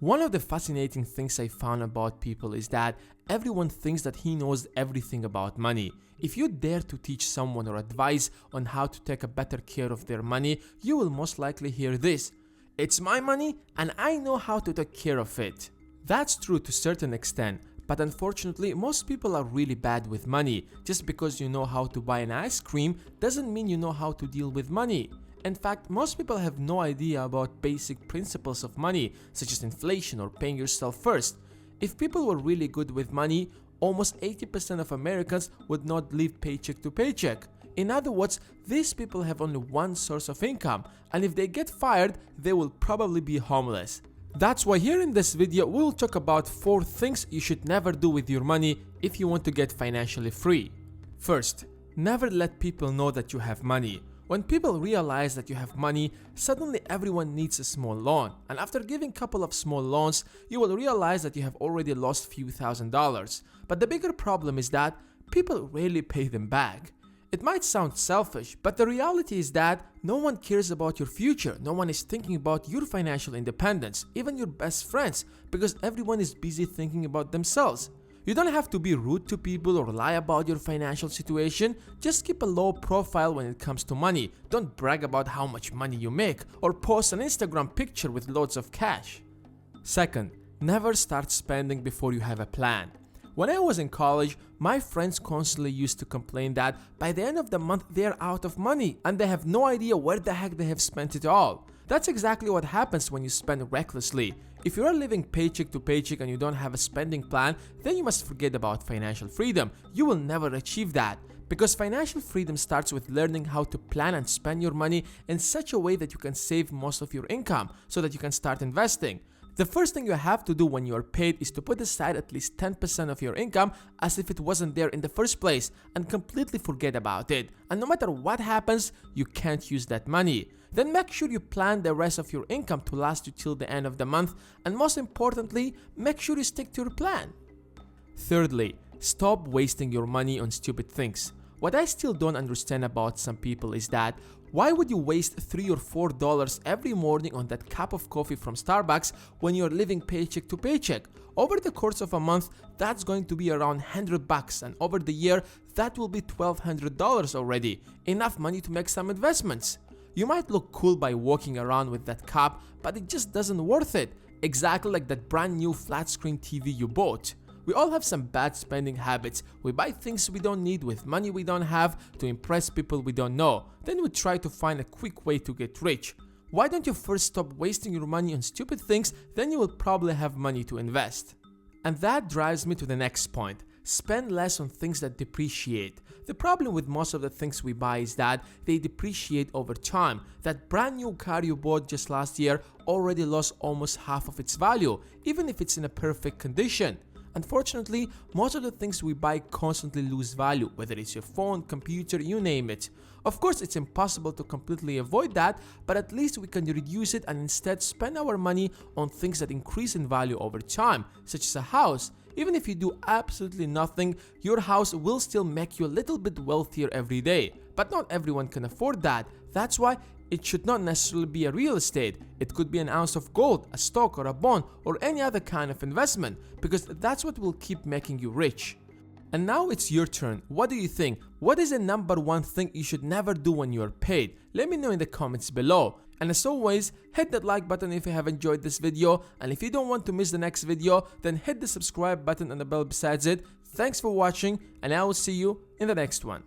One of the fascinating things I found about people is that everyone thinks that he knows everything about money. If you dare to teach someone or advise on how to take a better care of their money, you will most likely hear this: "It's my money and I know how to take care of it." That's true to a certain extent, but unfortunately most people are really bad with money. Just because you know how to buy an ice cream doesn't mean you know how to deal with money. In fact, most people have no idea about basic principles of money, such as inflation or paying yourself first. If people were really good with money, almost 80% of Americans would not live paycheck to paycheck. In other words, these people have only one source of income, and if they get fired, they will probably be homeless. That's why here in this video, we'll talk about 4 things you should never do with your money if you want to get financially free. First, never let people know that you have money. When people realize that you have money, suddenly everyone needs a small loan, and after giving a couple of small loans, you will realize that you have already lost few $1,000s. But the bigger problem is that people rarely pay them back. It might sound selfish, but the reality is that no one cares about your future. No one is thinking about your financial independence, even your best friends, because everyone is busy thinking about themselves. You don't have to be rude to people or lie about your financial situation. Just keep a low profile when it comes to money. Don't brag about how much money you make or post an Instagram picture with loads of cash. Second, never start spending before you have a plan. When I was in college, my friends constantly used to complain that by the end of the month they're out of money and they have no idea where the heck they have spent it all. That's exactly what happens when you spend recklessly. If you are living paycheck to paycheck and you don't have a spending plan, then you must forget about financial freedom. You will never achieve that, because financial freedom starts with learning how to plan and spend your money in such a way that you can save most of your income so that you can start investing. The first thing you have to do when you are paid is to put aside at least 10% of your income as if it wasn't there in the first place and completely forget about it. And no matter what happens, you can't use that money. Then make sure you plan the rest of your income to last you till the end of the month, and most importantly, make sure you stick to your plan. Thirdly, stop wasting your money on stupid things. What I still don't understand about some people is that why would you waste $3 or $4 every morning on that cup of coffee from Starbucks when you're living paycheck to paycheck? Over the course of a month, that's going to be around $100, and over the year, that will be $1,200 already. Enough money to make some investments. You might look cool by walking around with that cup, but it just doesn't worth it. Exactly like that brand new flat screen TV you bought. We all have some bad spending habits. We buy things we don't need with money we don't have to impress people we don't know. Then we try to find a quick way to get rich. Why don't you first stop wasting your money on stupid things, then you will probably have money to invest. And that drives me to the next point. Spend less on things that depreciate. The problem with most of the things we buy is that they depreciate over time. That brand new car you bought just last year already lost almost half of its value, even if it's in a perfect condition. Unfortunately, most of the things we buy constantly lose value, whether it's your phone, computer, you name it. Of course, it's impossible to completely avoid that, but at least we can reduce it and instead spend our money on things that increase in value over time, such as a house. Even if you do absolutely nothing, your house will still make you a little bit wealthier every day. But not everyone can afford that. That's why it should not necessarily be a real estate. It could be an ounce of gold, a stock or a bond, or any other kind of investment, because that's what will keep making you rich. And now it's your turn. What do you think? What is the #1 thing you should never do when you are paid? Let me know in the comments below. And as always, hit that like button if you have enjoyed this video, and if you don't want to miss the next video, then hit the subscribe button and the bell besides it. Thanks for watching, and I will see you in the next one.